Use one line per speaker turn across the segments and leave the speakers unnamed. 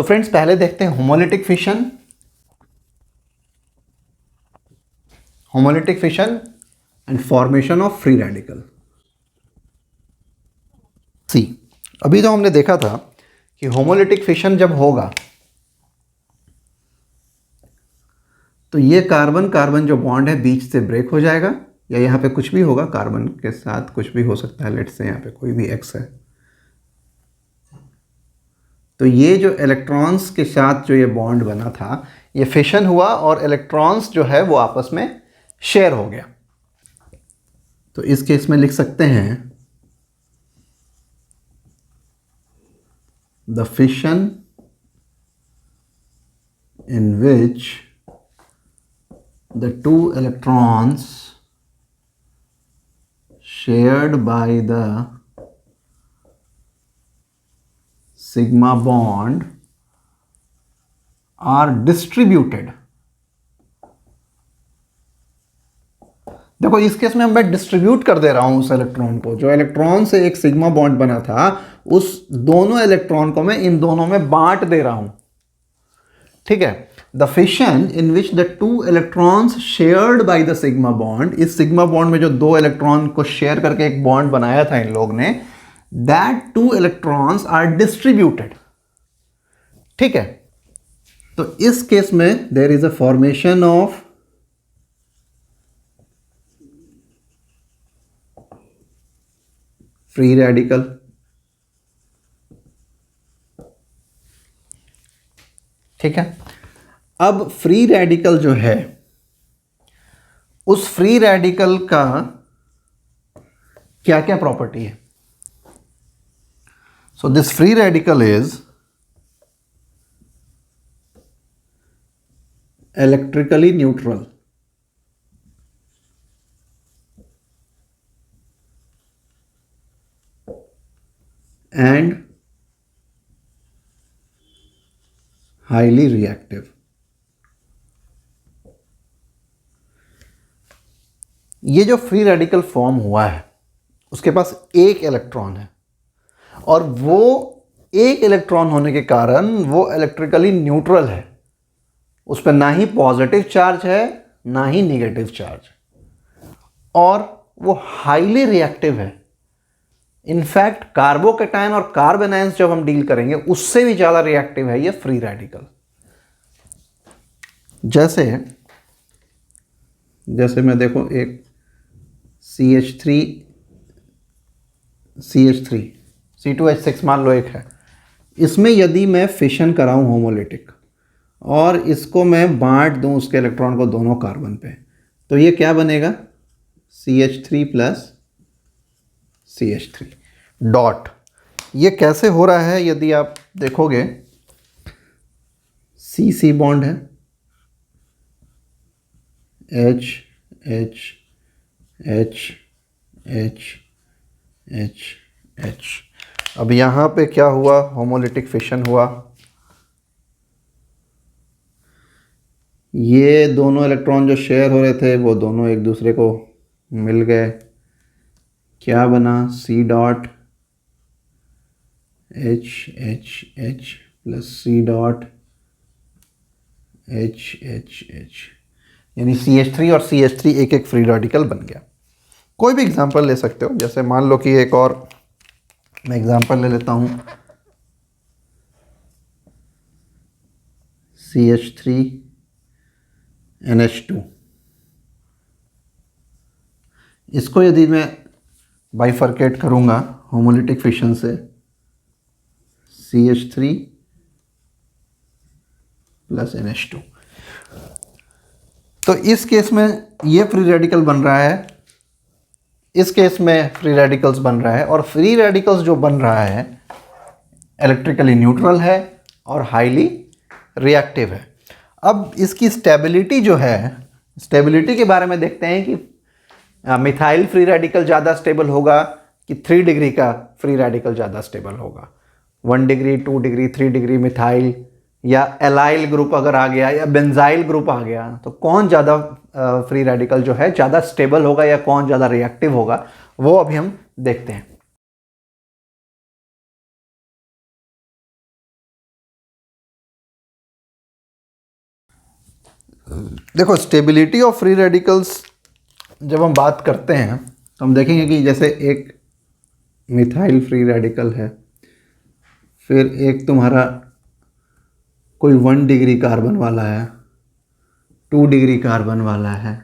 तो फ्रेंड्स पहले देखते हैं homolytic fission and formation of free radical. See, अभी तो हमने देखा था कि होमोलिटिक फिशन जब होगा तो ये कार्बन कार्बन जो बॉन्ड है बीच से ब्रेक हो जाएगा, या यहाँ पे कुछ भी होगा, कार्बन के साथ कुछ भी हो सकता है, लेट्स से यहाँ पे कोई भी एक्स है, तो ये जो इलेक्ट्रॉन्स के साथ जो ये बॉन्ड बना था ये फिशन हुआ और इलेक्ट्रॉन्स जो है वो आपस में शेयर हो गया। तो इस केस में लिख सकते हैं the fission in which the two electrons shared by the sigma bond are distributed। देखो इस केस में मैं डिस्ट्रीब्यूट कर दे रहा हूं उस इलेक्ट्रॉन को, जो इलेक्ट्रॉन से एक सिग्मा बॉन्ड बना था उस दोनों इलेक्ट्रॉन को मैं इन दोनों में बांट दे रहा हूं। ठीक है, the fission in which the two electrons shared by the sigma bond, इस सिग्मा बॉन्ड में जो दो इलेक्ट्रॉन को शेयर करके एक बॉन्ड बनाया था इन लोग ने, that two electrons are distributed. ठीक है, तो इस केस में there is a formation of free radical. ठीक है, अब फ्री रेडिकल जो है उस फ्री रेडिकल का क्या क्या प्रॉपर्टी है? So this free radical is electrically neutral and highly reactive. ये जो फ्री रेडिकल फॉर्म हुआ है उसके पास एक इलेक्ट्रॉन है और वो एक इलेक्ट्रॉन होने के कारण वो इलेक्ट्रिकली न्यूट्रल है, उस पर ना ही पॉजिटिव चार्ज है ना ही नेगेटिव चार्ज, और वो हाईली रिएक्टिव है। इनफैक्ट कार्बोकैटायन और कार्बन आयंस जब हम डील करेंगे उससे भी ज़्यादा रिएक्टिव है ये फ्री रेडिकल। जैसे मैं देखो एक CH3 C2H6 मान लो एक है, इसमें यदि मैं फिशन कराऊं होमोलिटिक और इसको मैं बांट दूं उसके इलेक्ट्रॉन को दोनों कार्बन पे, तो ये क्या बनेगा? CH3 plus CH3 dot. ये कैसे हो रहा है यदि आप देखोगे, C बॉन्ड है, H H H H H H। अब यहाँ पे क्या हुआ? होमोलिटिक फिशन हुआ, ये दोनों इलेक्ट्रॉन जो शेयर हो रहे थे वो दोनों एक दूसरे को मिल गए, क्या बना? C dot H H H plus C dot H H H, यानी CH3 और CH3 एक एक फ्री रेडिकल बन गया। कोई भी एग्जांपल ले सकते हो, जैसे मान लो कि एक और मैं एग्जांपल ले लेता हूँ, CH3 NH2। इसको यदि मैं बाइफर्केट करूँगा होमोलिटिक फिशन से, CH3 प्लस NH2, तो इस केस में ये फ्री रेडिकल बन रहा है, इस केस में फ्री रेडिकल्स बन रहा है, और फ्री रेडिकल्स जो बन रहा है इलेक्ट्रिकली न्यूट्रल है और हाईली रिएक्टिव है। अब इसकी स्टेबिलिटी जो है, स्टेबिलिटी के बारे में देखते हैं कि मिथाइल फ्री रेडिकल ज़्यादा स्टेबल होगा कि 3 डिग्री का फ्री रेडिकल ज़्यादा स्टेबल होगा। 1 डिग्री, 2 डिग्री, 3 डिग्री मिथाइल या एलाइल ग्रुप अगर आ गया या बेंजाइल ग्रुप आ गया, तो कौन ज़्यादा फ्री रेडिकल जो है ज़्यादा स्टेबल होगा या कौन ज़्यादा रिएक्टिव होगा, वो अभी हम देखते हैं। देखो स्टेबिलिटी ऑफ फ्री रेडिकल्स जब हम बात करते हैं तो हम देखेंगे कि जैसे एक मिथाइल फ्री रेडिकल है, फिर एक तुम्हारा कोई 1 डिग्री कार्बन वाला है, 2 डिग्री कार्बन वाला है,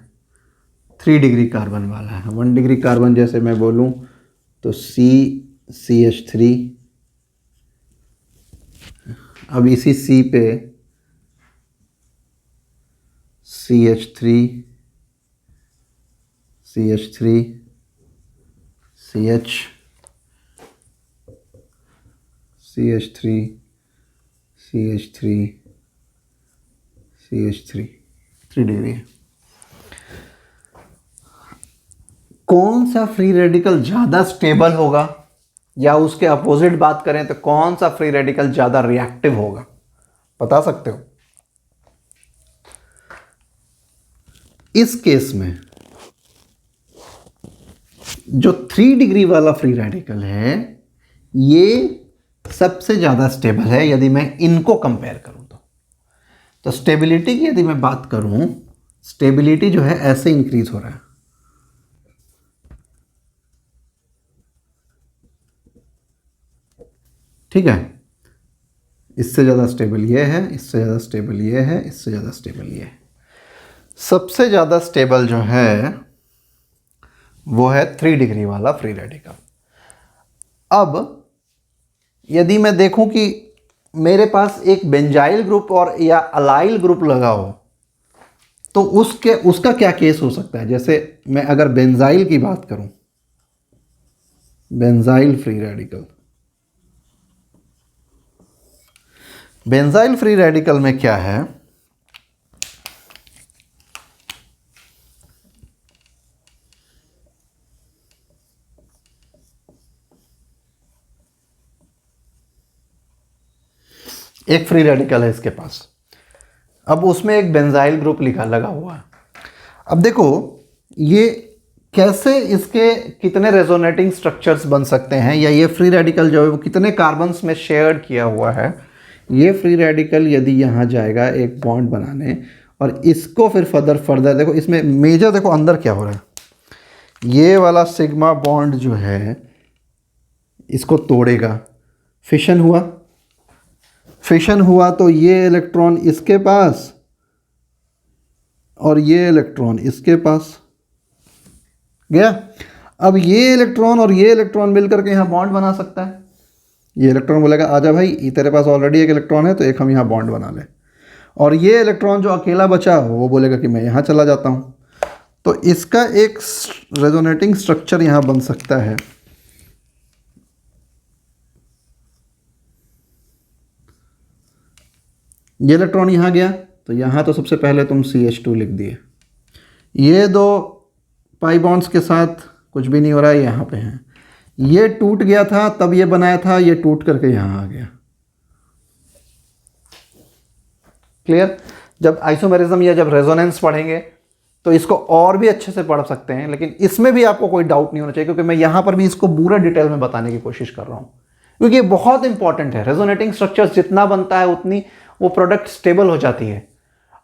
3 डिग्री कार्बन वाला है। 1 डिग्री कार्बन जैसे मैं बोलूं तो CH3, अब इसी C पे CH3, CH3, CH, CH3, CH3, CH3, 3 degree है। कौन सा फ्री रेडिकल ज़्यादा स्टेबल होगा, या उसके अपोजिट बात करें तो कौन सा फ्री रेडिकल ज़्यादा रिएक्टिव होगा, बता सकते हो? इस केस में जो 3 डिग्री वाला फ्री रेडिकल है ये सबसे ज़्यादा स्टेबल है यदि मैं इनको कंपेयर करूं तो स्टेबिलिटी की यदि मैं बात करूं, स्टेबिलिटी जो है ऐसे इंक्रीज हो रहा है। ठीक है, इससे ज़्यादा स्टेबल ये है, इससे ज़्यादा स्टेबल ये है, इससे ज़्यादा स्टेबल ये है। सबसे ज़्यादा स्टेबल जो है वो है 3 डिग्री वाला फ्री रेडिकल। अब यदि मैं देखूं कि मेरे पास एक बेंजाइल ग्रुप और या अलाइल ग्रुप लगा हो तो उसका क्या केस हो सकता है। जैसे मैं अगर बेंजाइल की बात करूं, benzyl free radical, benzyl free radical में क्या है, एक फ्री रेडिकल है इसके पास, अब उसमें एक बेंजाइल ग्रुप लगा हुआ है। अब देखो ये कैसे, इसके कितने रेजोनेटिंग स्ट्रक्चर्स बन सकते हैं, या ये फ्री रेडिकल जो है वो कितने कार्बन्स में शेयर्ड किया हुआ है। ये फ्री रेडिकल यदि यहाँ जाएगा एक बॉन्ड बनाने और इसको फिर फर्दर देखो इसमें मेजर, देखो अंदर क्या हो रहा है, ये वाला सिग्मा बॉन्ड जो है इसको तोड़ेगा, फिशन हुआ तो ये इलेक्ट्रॉन इसके पास और ये इलेक्ट्रॉन इसके पास गया। अब ये इलेक्ट्रॉन और ये इलेक्ट्रॉन मिलकर के यहाँ बॉन्ड बना सकता है। ये इलेक्ट्रॉन बोलेगा आजा भाई, तेरे पास ऑलरेडी एक इलेक्ट्रॉन है तो एक हम यहाँ बॉन्ड बना लें, और ये इलेक्ट्रॉन जो अकेला बचा हो वो बोलेगा कि मैं यहाँ चला जाता हूँ। तो इसका एक रेजोनेटिंग स्ट्रक्चर यहाँ बन सकता है। ये इलेक्ट्रॉन यहाँ गया तो यहाँ तो सबसे पहले तुम CH2 लिख दिए, ये 2 पाई बॉन्ड्स के साथ कुछ भी नहीं हो रहा है, यहाँ पे हैं। ये टूट गया था तब ये बनाया था, ये टूट करके यहाँ आ गया। क्लियर? जब आइसोमेरिज्म या जब रेजोनेंस पढ़ेंगे तो इसको और भी अच्छे से पढ़ सकते हैं, लेकिन इसमें भी आपको कोई डाउट नहीं होना चाहिए क्योंकि मैं यहाँ पर भी इसको पूरा डिटेल में बताने की कोशिश कर रहा हूँ, क्योंकि ये बहुत इंपॉर्टेंट है। रेजोनेटिंग स्ट्रक्चर्स जितना बनता है उतनी वो प्रोडक्ट स्टेबल हो जाती है,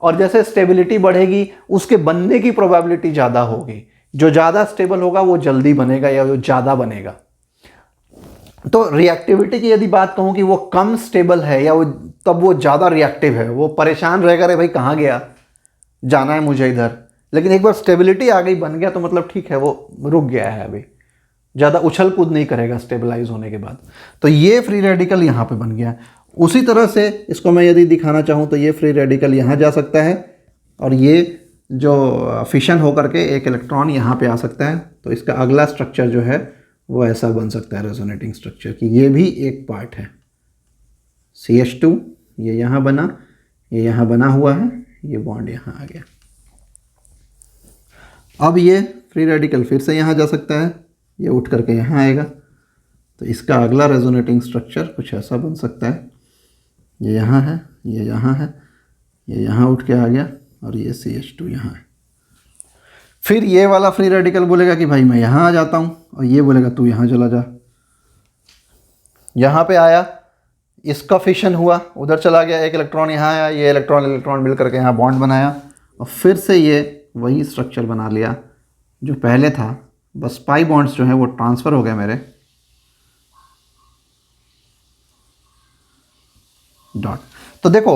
और जैसे स्टेबिलिटी बढ़ेगी उसके बनने की प्रोबेबिलिटी ज़्यादा होगी। जो ज़्यादा स्टेबल होगा वो जल्दी बनेगा या वो ज़्यादा बनेगा। तो रिएक्टिविटी की यदि बात कहूँ कि वो कम स्टेबल है या वो तब वो ज़्यादा रिएक्टिव है, वो परेशान रहेगा, रे भाई कहाँ गया, जाना है मुझे इधर। लेकिन एक बार स्टेबिलिटी आ गई, बन गया, तो मतलब ठीक है, वो रुक गया है, अभी ज़्यादा उछल कूद नहीं करेगा स्टेबलाइज होने के बाद। तो ये फ्री रेडिकल यहाँ पे बन गया। उसी तरह से इसको मैं यदि दिखाना चाहूँ तो ये फ्री रेडिकल यहाँ जा सकता है और ये जो फिशन होकर के एक इलेक्ट्रॉन यहाँ पे आ सकता है। तो इसका अगला स्ट्रक्चर जो है वो ऐसा बन सकता है रेजोनेटिंग स्ट्रक्चर की। ये भी एक पार्ट है। CH2 ये यहाँ बना, ये यहाँ बना हुआ है, ये बॉन्ड यहाँ आ गया। अब ये फ्री रेडिकल फिर से यहाँ जा सकता है, ये उठ करके यहाँ आएगा। तो इसका अगला रेजोनेटिंग स्ट्रक्चर कुछ ऐसा बन सकता है। ये यहाँ है, ये यहाँ है, ये यहाँ उठ के आ गया और ये CH2 यहाँ है। फिर ये वाला फ्री रेडिकल बोलेगा कि भाई मैं यहाँ आ जाता हूँ, और ये बोलेगा तू यहाँ चला जा। यहाँ पे आया, इसका फिशन हुआ, उधर चला गया, एक इलेक्ट्रॉन यहाँ आया, ये इलेक्ट्रॉन मिल करके यहाँ बॉन्ड बनाया और फिर से ये वही स्ट्रक्चर बना लिया जो पहले था, बस पाई बॉन्ड्स जो हैं वो ट्रांसफ़र हो गए मेरे डॉट। तो देखो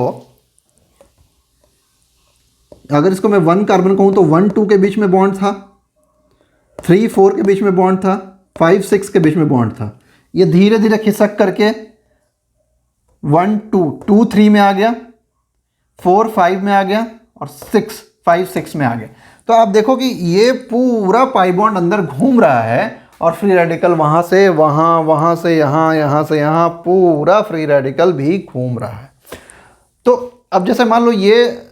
अगर इसको मैं 1 कार्बन कहूँ तो 1 2 के बीच में बॉन्ड था, 3 4 के बीच में बॉन्ड था, 5 6 के बीच में बॉन्ड था। ये धीरे धीरे खिसक करके 1 2 2 3 में आ गया, 4 5 में आ गया और 6 5 6 में आ गया। तो आप देखो कि ये पूरा पाई बॉन्ड अंदर घूम रहा है और फ्री रेडिकल वहाँ से वहाँ, वहाँ से यहाँ, यहाँ से यहाँ, पूरा फ्री रेडिकल भी घूम रहा है। तो अब जैसे मान लो ये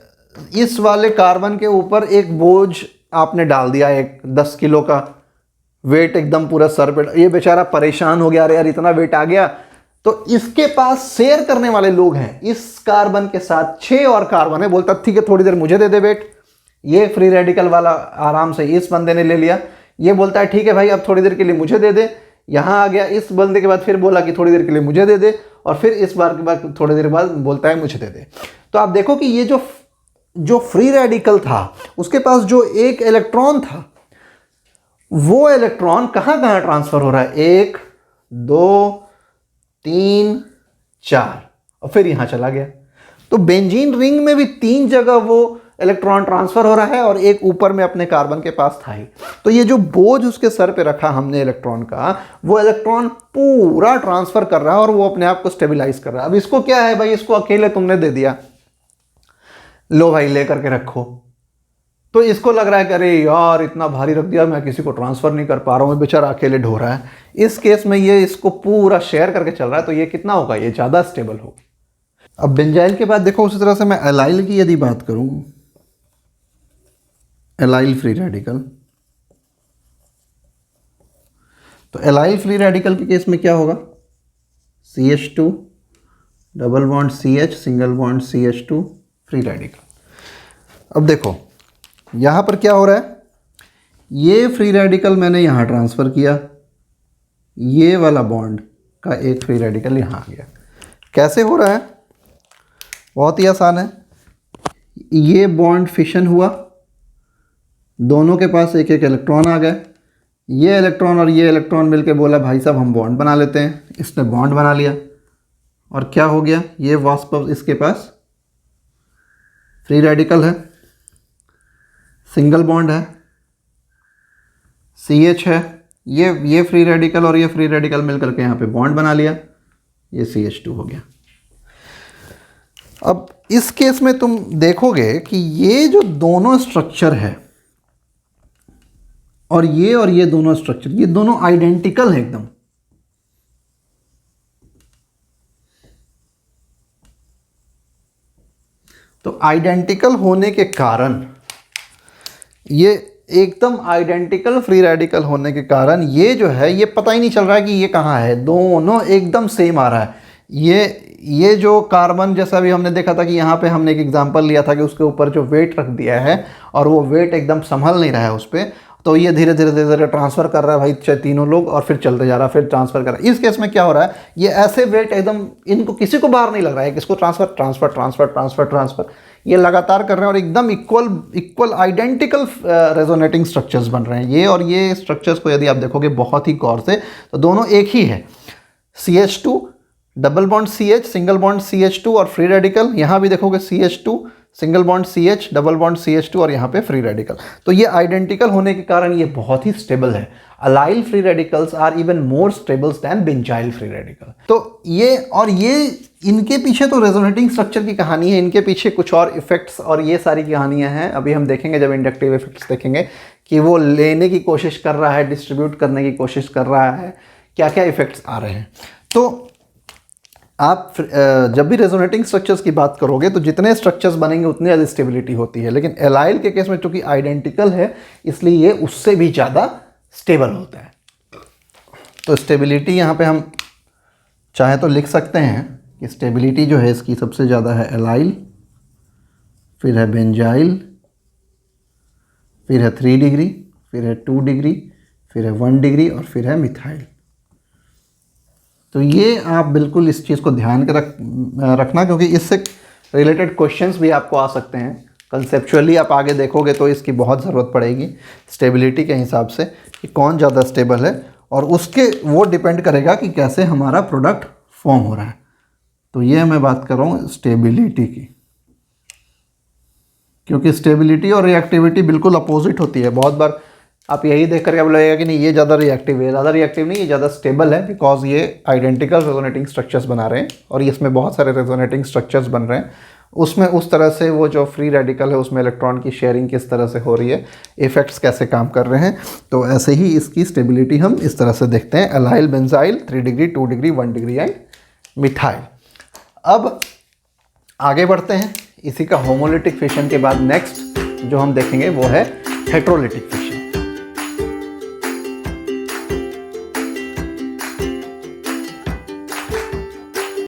इस वाले कार्बन के ऊपर एक बोझ आपने डाल दिया, एक 10 किलो का वेट एकदम पूरा सर पे, ये बेचारा परेशान हो गया, अरे यार इतना वेट आ गया। तो इसके पास शेयर करने वाले लोग हैं, इस कार्बन के साथ 6 और कार्बन है, बोलता ठीक है थोड़ी देर मुझे दे दे वेट। ये फ्री रेडिकल वाला आराम से इस बंदे ने ले लिया, ये बोलता है ठीक है भाई अब थोड़ी देर के लिए मुझे दे दे, यहाँ आ गया, इस बंदे के बाद फिर बोला कि थोड़ी देर के लिए मुझे दे दे, और फिर इस बार के बाद थोड़ी देर बाद बोलता है मुझे दे दे। तो आप देखो कि ये जो फ्री रेडिकल था उसके पास जो एक इलेक्ट्रॉन था, वो इलेक्ट्रॉन कहाँ कहाँ ट्रांसफर हो रहा है, 1 2 3 4 और फिर यहां चला गया। तो बेंजीन रिंग में भी 3 जगह वो इलेक्ट्रॉन ट्रांसफर हो रहा है और एक ऊपर में अपने कार्बन के पास था ही। तो ये जो बोझ उसके सर पे रखा हमने इलेक्ट्रॉन का, वो इलेक्ट्रॉन पूरा ट्रांसफर कर रहा है और वो अपने आप को स्टेबलाइज कर रहा है। अब इसको क्या है भाई, इसको अकेले तुमने दे दिया, लो भाई ले करके रखो, तो इसको लग रहा है कि अरे यार इतना भारी रख दिया, मैं किसी को ट्रांसफ़र नहीं कर पा रहा हूँ, बेचारा अकेले ढो रहा है। इस केस में ये इसको पूरा शेयर करके चल रहा है, तो ये कितना होगा, ये ज़्यादा स्टेबल होगा। अब बेंजाइल के बाद देखो उसी तरह से मैं एलाइल की यदि बात करूँ, एलाइल फ्री रेडिकल, तो एलाइल फ्री रेडिकल के केस में क्या होगा, CH2 double bond CH single bond CH2 free radical. अब देखो यहाँ पर क्या हो रहा है, ये फ्री रेडिकल मैंने यहाँ ट्रांसफ़र किया, ये वाला बॉन्ड का एक फ्री रेडिकल यहाँ आ गया। कैसे हो रहा है, बहुत ही आसान है, ये बॉन्ड फिशन हुआ, दोनों के पास एक एक इलेक्ट्रॉन आ गए, ये इलेक्ट्रॉन और ये इलेक्ट्रॉन मिलके बोला भाई साहब हम बॉन्ड बना लेते हैं, इसने बॉन्ड बना लिया और क्या हो गया, ये वापस इसके पास फ्री रेडिकल है, सिंगल बॉन्ड है, CH है, ये फ्री रेडिकल और ये फ्री रेडिकल मिलकर के यहाँ पे बॉन्ड बना लिया, ये CH2 हो गया। अब इस केस में तुम देखोगे कि ये जो दोनों स्ट्रक्चर है और ये दोनों स्ट्रक्चर, ये दोनों आइडेंटिकल है एकदम। तो आइडेंटिकल होने के कारण, ये एकदम आइडेंटिकल फ्री रेडिकल होने के कारण ये जो है, ये पता ही नहीं चल रहा है कि ये कहाँ है, दोनों एकदम सेम आ रहा है। ये जो कार्बन, जैसा भी हमने देखा था कि यहाँ पे हमने एक एग्जांपल लिया था कि उसके ऊपर जो वेट रख दिया है और वो वेट एकदम संभल नहीं रहा है उस पर, तो ये धीरे धीरे ट्रांसफ़र कर रहा है भाई तीनों लोग, और फिर चलते जा रहा है, फिर ट्रांसफ़र कर रहा है। इस केस में क्या हो रहा है, ये ऐसे वेट एकदम, इनको किसी को बाहर नहीं लग रहा है, किसको ट्रांसफ़र ये लगातार कर रहे हैं और एकदम इक्वल आइडेंटिकल रेजोनेटिंग स्ट्रक्चर्स बन रहे हैं। ये और ये स्ट्रक्चर्स को यदि आप देखोगे बहुत ही गौर से, तो दोनों एक ही है, CH2 double bond CH single bond CH2 और फ्री रेडिकल, यहाँ भी देखोगे CH2 single bond CH double bond CH2 और यहाँ पे फ्री रेडिकल। तो ये आइडेंटिकल होने के कारण ये बहुत ही स्टेबल है। Allyl free radicals are even more stable than benzyl free radical. तो ये इनके पीछे तो रेजोनेटिंग स्ट्रक्चर की कहानी है, इनके पीछे कुछ और इफेक्ट्स और ये सारी कहानियाँ हैं। अभी हम देखेंगे जब इंडक्टिव इफेक्ट्स देखेंगे कि वो लेने की कोशिश कर रहा है, डिस्ट्रीब्यूट करने की कोशिश कर रहा है, क्या क्या इफेक्ट्स आ रहे हैं। तो आप जब भी रेजोनेटिंग स्ट्रक्चर्स की बात करोगे तो जितने स्ट्रक्चर्स बनेंगे उतनी ज़्यादा स्टेबिलिटी होती है, लेकिन एलाइल के केस में चूंकि आइडेंटिकल है इसलिए ये उससे भी ज़्यादा स्टेबल होता है। तो स्टेबिलिटी यहाँ पे हम चाहे तो लिख सकते हैं कि स्टेबिलिटी जो है इसकी सबसे ज़्यादा है एलाइल, फिर है बेंजाइल, फिर है 3 डिग्री, फिर है 2 डिग्री, फिर है 1 डिग्री और फिर है मिथाइल। तो ये आप बिल्कुल इस चीज़ को ध्यान के रखना, क्योंकि इससे रिलेटेड क्वेश्चंस भी आपको आ सकते हैं कंसेप्चुअली आप आगे देखोगे तो इसकी बहुत ज़रूरत पड़ेगी स्टेबिलिटी के हिसाब से कि कौन ज़्यादा स्टेबल है, और उसके वो डिपेंड करेगा कि कैसे हमारा प्रोडक्ट फॉर्म हो रहा है। तो ये मैं बात कर रहा हूँ स्टेबिलिटी की, क्योंकि स्टेबिलिटी और रिएक्टिविटी बिल्कुल अपोजिट होती है। बहुत बार आप यही देख करके बोलेगा कि नहीं ये ज़्यादा रिएक्टिव है, ज़्यादा रिएक्टिव नहीं, ये ज़्यादा स्टेबल है, बिकॉज ये आइडेंटिकल रेजोनेटिंग स्ट्रक्चर्स बना रहे हैं और इसमें बहुत सारे रेजोनेटिंग स्ट्रक्चर्स बन रहे हैं। उसमें उस तरह से वो जो फ्री रेडिकल है उसमें इलेक्ट्रॉन की शेयरिंग किस तरह से हो रही है, इफेक्ट्स कैसे काम कर रहे हैं। तो ऐसे ही इसकी स्टेबिलिटी हम इस तरह से देखते हैं, allyl benzyl 3 degree 2 degree 1 degree and methyl. अब आगे बढ़ते हैं, इसी का होमोलिटिक फिशन के बाद नेक्स्ट जो हम देखेंगे वो है हेट्रोलिटिक फिशन।